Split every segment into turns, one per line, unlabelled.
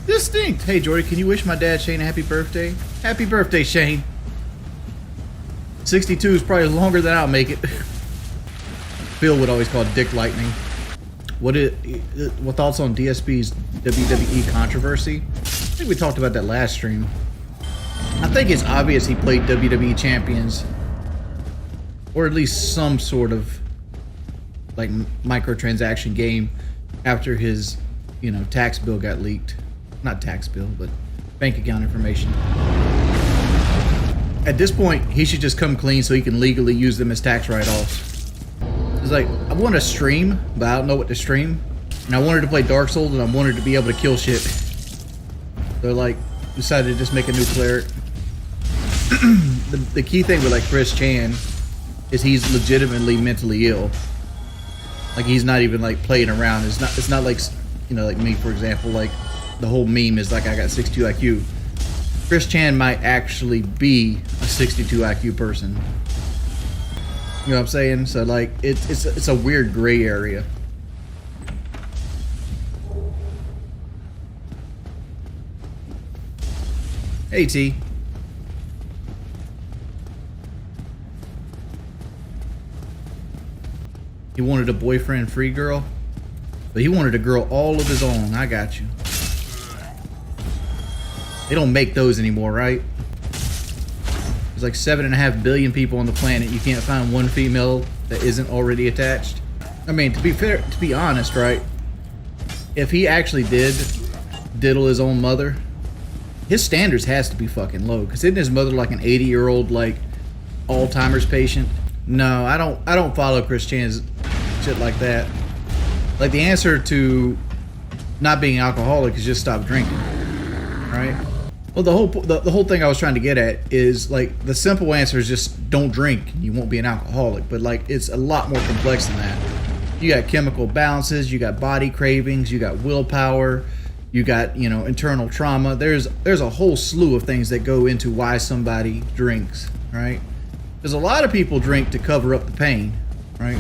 Distinct. Hey, Jordy, can you wish my dad Shane a happy birthday? Happy birthday, Shane. 62 is probably longer than I'll make it. Phil would always call it Dick Lightning. What thoughts on DSP's WWE controversy? I think we talked about that last stream. I think it's obvious he played WWE champions, or at least some sort of like microtransaction game after his, you know, tax bill got leaked. Not tax bill, but bank account information. At this point, he should just come clean so he can legally use them as tax write-offs. It's like, I want to stream, but I don't know what to stream. And I wanted to play Dark Souls, and I wanted to be able to kill shit. So like, decided to just make a new cleric. The key thing with like Chris Chan is he's legitimately mentally ill. Like he's not even like playing around. It's not like, you know, like me, for example, like the whole meme is like I got 62 IQ. Chris Chan might actually be a 62 IQ person. You know what I'm saying? So like it's a weird gray area. Hey T. He wanted a boyfriend-free girl, but he wanted a girl all of his own. I got you. They don't make those anymore, right? There's like 7.5 billion people on the planet. You can't find one female that isn't already attached. I mean, to be fair, to be honest, right? If he actually did diddle his own mother, his standards has to be fucking low. Cause isn't his mother like an 80-year-old like Alzheimer's patient? No, I don't follow Chris Chan's shit like that. Like the answer to not being alcoholic is just stop drinking, right? Well, the whole thing I was trying to get at is like the simple answer is just don't drink. You won't be an alcoholic, but like it's a lot more complex than that. You got chemical balances, you got body cravings, you got willpower, you got, you know, internal trauma. There's a whole slew of things that go into why somebody drinks, right? Because a lot of people drink to cover up the pain, right?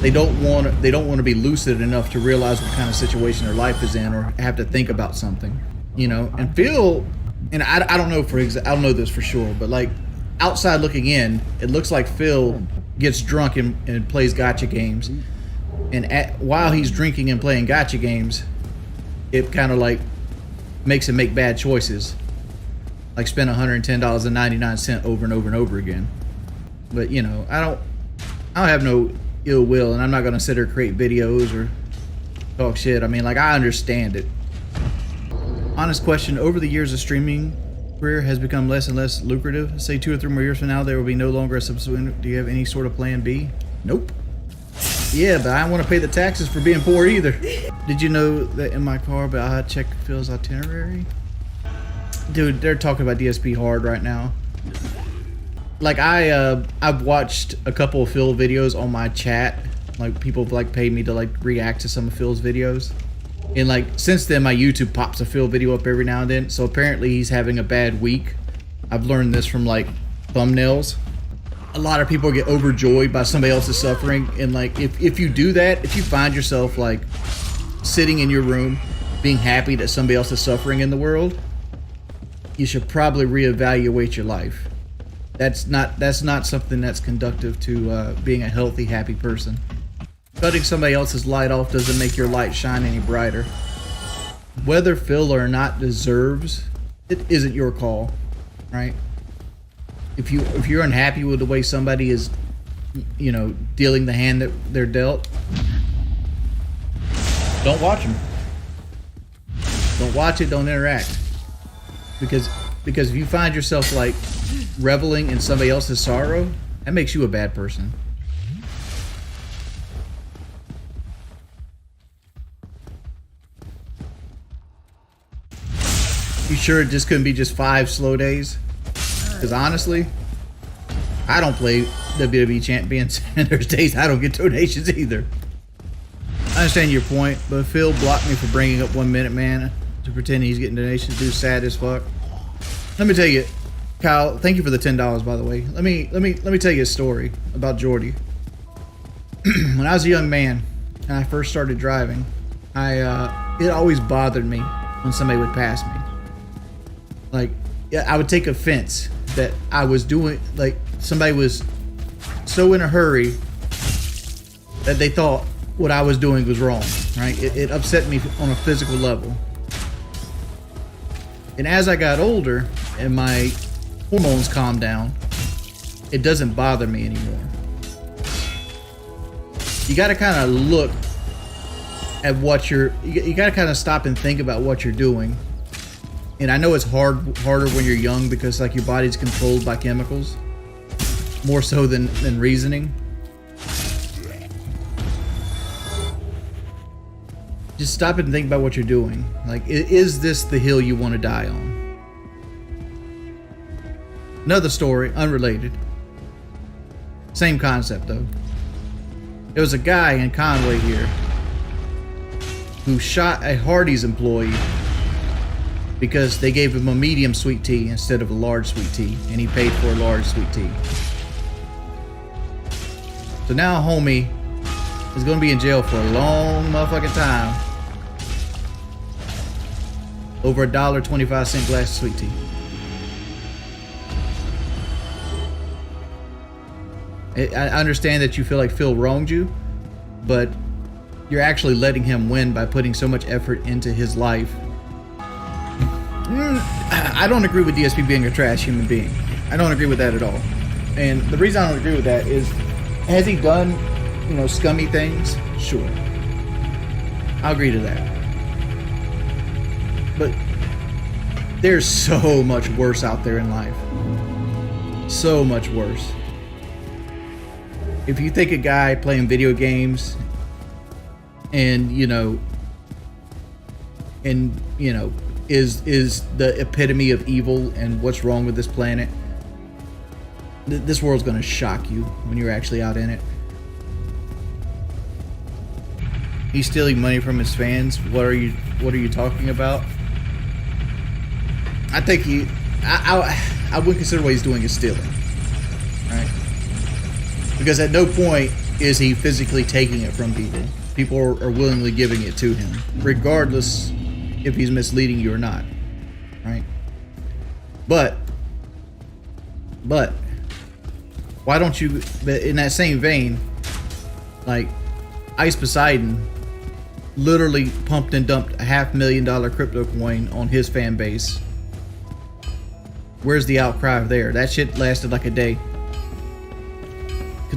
They don't want to be lucid enough to realize what kind of situation their life is in, or have to think about something, you know. And Phil, and I don't know I don't know this for sure, but like outside looking in, it looks like Phil gets drunk and plays gacha games, and while he's drinking and playing gacha games, it kind of like makes him make bad choices, like spend $110.99 over and over and over again. But you know, I don't have no ill will, and I'm not gonna sit here create videos or talk shit. I mean, like, I understand it. Honest question: over the years, the streaming career has become less and less lucrative. Say 2 or 3 more years from now, there will be no longer a substitute. Do you have any sort of plan B? Nope. Yeah, but I don't want to pay the taxes for being poor either. Did you know that in my car, but I checked Phil's itinerary? Dude, they're talking about DSP hard right now. Like I've watched a couple of Phil videos on my chat. Like people have like paid me to like react to some of Phil's videos. And like since then my YouTube pops a Phil video up every now and then. So apparently he's having a bad week. I've learned this from like thumbnails. A lot of people get overjoyed by somebody else's suffering, and like if you do that, if you find yourself like sitting in your room being happy that somebody else is suffering in the world, you should probably reevaluate your life. That's not something that's conductive to being a healthy, happy person. Cutting somebody else's light off doesn't make your light shine any brighter. Whether Phil or not deserves, it isn't your call, right? If you're unhappy with the way somebody is, you know, dealing the hand that they're dealt, don't watch them. Don't watch it. Don't interact. Because if you find yourself like reveling in somebody else's sorrow, that makes you a bad person. You sure it just couldn't be just 5 slow days? Because honestly, I don't play WWE champions, and there's days I don't get donations either. I understand your point, but Phil blocked me for bringing up 1 Minute Man to pretend he's getting donations. Dude's sad as fuck. Let me tell you, Kyle. Thank you for the $10, by the way. Let me tell you a story about Jordy. When I was a young man and I first started driving, it always bothered me when somebody would pass me. Like, yeah, I would take offense that I was doing, like, somebody was so in a hurry that they thought what I was doing was wrong, right? It upset me on a physical level. And as I got older and my hormones calmed down, it doesn't bother me anymore. You got to kind of look at what you got to kind of stop and think about what you're doing. And I know it's harder when you're young because like your body's controlled by chemicals more so than reasoning. Just stop and think about what you're doing. Like, is this the hill you want to die on? Another story, unrelated. Same concept though. There was a guy in Conway here who shot a Hardee's employee because they gave him a medium sweet tea instead of a large sweet tea, and he paid for a large sweet tea. So now homie is gonna be in jail for a long motherfucking time over $1.25 glass of sweet tea. I understand that you feel like Phil wronged you, but you're actually letting him win by putting so much effort into his life. I don't agree with DSP being a trash human being. I don't agree with that at all. And the reason I don't agree with that is, has he done, you know, scummy things? Sure. I'll agree to that. But there's so much worse out there in life. So much worse. If you think a guy playing video games and you know is the epitome of evil and what's wrong with this planet, this world's gonna shock you when you're actually out in it. He's stealing money from his fans. What are you talking about? I think I wouldn't consider what he's doing is stealing, right? Because at no point is he physically taking it from people. People are willingly giving it to him, regardless if he's misleading you or not, right? But why don't you, in that same vein, like Ice Poseidon literally pumped and dumped a $500,000 crypto coin on his fan base. Where's the outcry there? That shit lasted like a day.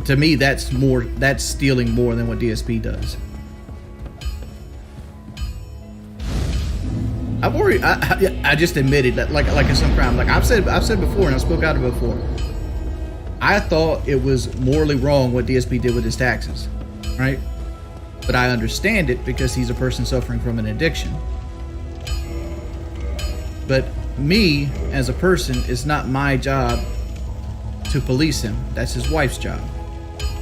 To me, that's stealing more than what DSP does. I just admitted that like it's some crime. Like I've said before, and I spoke out of it before. I thought it was morally wrong what DSP did with his taxes, right? But I understand it because he's a person suffering from an addiction. But me as a person, it's not my job to police him. That's his wife's job.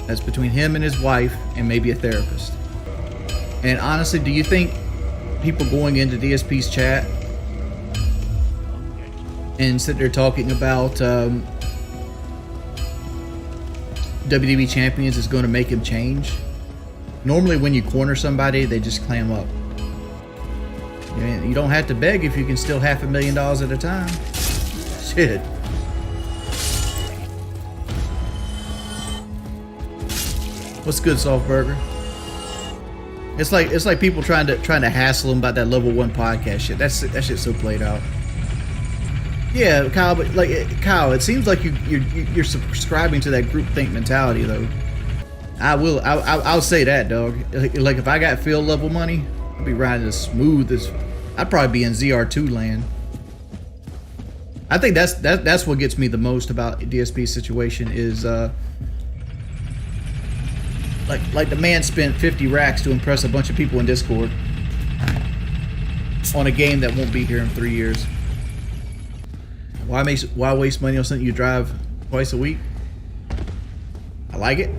That's between him and his wife and maybe a therapist. And honestly, do you think people going into DSP's chat and sit there talking about WWE champions is going to make him change? Normally when you corner somebody, they just clam up. You don't have to beg if you can steal $500,000 at a time. Shit. What's good, Soft Burger? It's like people trying to hassle him about that level 1 podcast shit. That shit's so played out. Yeah, Kyle, but like Kyle, it seems like you're subscribing to that groupthink mentality though. I'll say that, dog. Like if I got field level money, I'd be riding as smooth as I'd probably be in ZR2 land. I think that's what gets me the most about DSP's situation is like the man spent 50 racks to impress a bunch of people in Discord on a game that won't be here in 3 years. Why waste money on something you drive twice a week? I like it.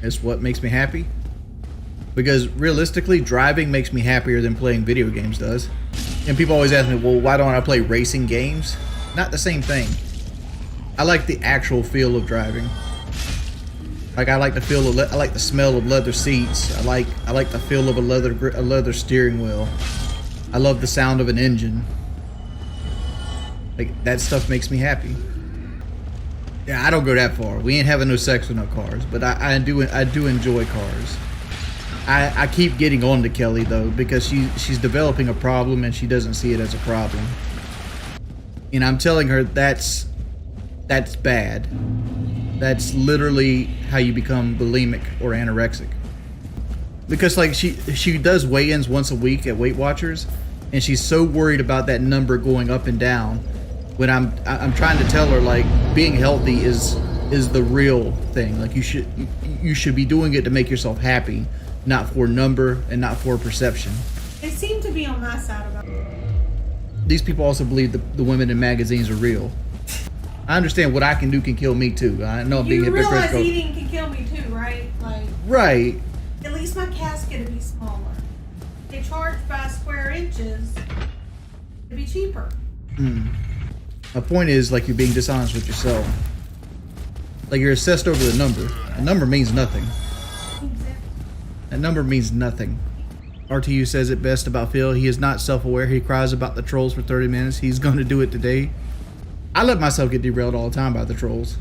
It's what makes me happy. Because realistically, driving makes me happier than playing video games does. And people always ask me, well, why don't I play racing games? Not the same thing. I like the actual feel of driving. Like I like the feel of I like the smell of leather seats. I like the feel of a leather steering wheel. I love the sound of an engine. Like, that stuff makes me happy. Yeah, I don't go that far. We ain't having no sex with no cars, but I do enjoy cars. I keep getting on to Kelly though, because she's developing a problem and she doesn't see it as a problem. And I'm telling her that's bad. That's literally how you become bulimic or anorexic. Because like she does weigh-ins once a week at Weight Watchers, and she's so worried about that number going up and down. When I'm trying to tell her, like, being healthy is the real thing. Like, you should be doing it to make yourself happy, not for number and not for perception.
They seem to be on my side about it.
These people also believe the women in magazines are real. I understand what I can do can kill me too. I know I'm being hypocritical.
You realize eating can kill me too, right? Like,
right.
At least my casket would be smaller. They charge by square inches. It'd be cheaper.
My point is, like, you're being dishonest with yourself. Like, you're obsessed over the number. A number means nothing.
Exactly.
That number means nothing. RTU says it best about Phil. He is not self-aware. He cries about the trolls for 30 minutes. He's going to do it today. I let myself get derailed all the time by the trolls.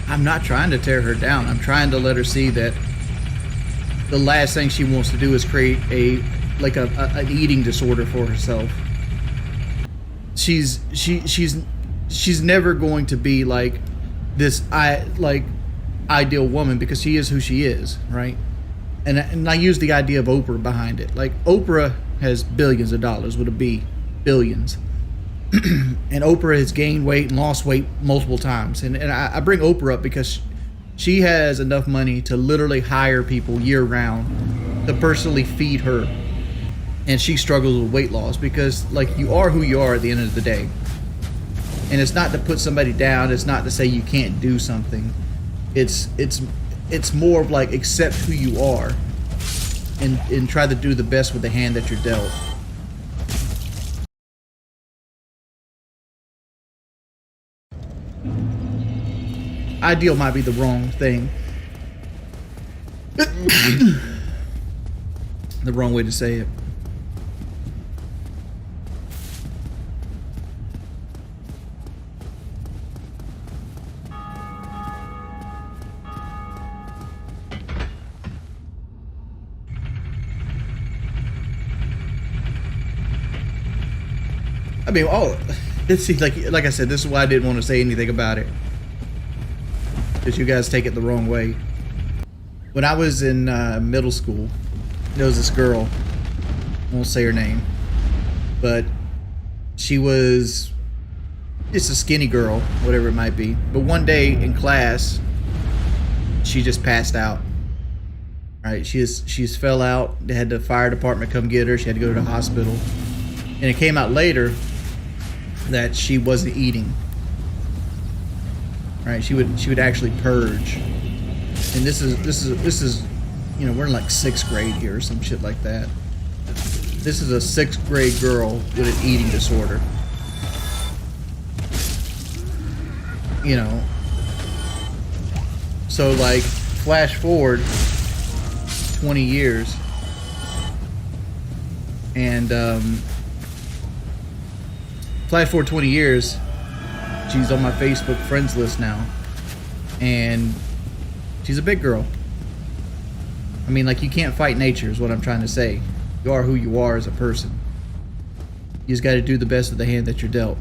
I'm not trying to tear her down. I'm trying to let her see that the last thing she wants to do is create an eating disorder for herself. She's never going to be like this ideal woman, because she is who she is, right? And I use the idea of Oprah behind it. Like, Oprah has billions of dollars with a B, billions. And Oprah has gained weight and lost weight multiple times. And I bring Oprah up because she has enough money to literally hire people year round to personally feed her. And she struggles with weight loss because, like, you are who you are at the end of the day. And it's not to put somebody down. It's not to say you can't do something. It's more of like, accept who you are and try to do the best with the hand that you're dealt. Ideal might be the wrong thing. The wrong way to say it. I mean, see, like I said, this is why I didn't want to say anything about it, because you guys take it the wrong way. When I was in middle school, there was this girl, I won't say her name, but she was just a skinny girl, whatever it might be. But one day in class, she just passed out. Right? She's fell out. They had the fire department come get her. She had to go to the hospital, and it came out later that she wasn't eating. Right? She would actually purge. And this is, you know, we're in like 6th grade here or some shit like that. This is a 6th grade girl with an eating disorder. You know. So, like, flash forward 20 years, and flash forward 20 years, she's on my Facebook friends list now, and she's a big girl. I mean, like, you can't fight nature is what I'm trying to say. You are who you are as a person. You just got to do the best of the hand that you're dealt.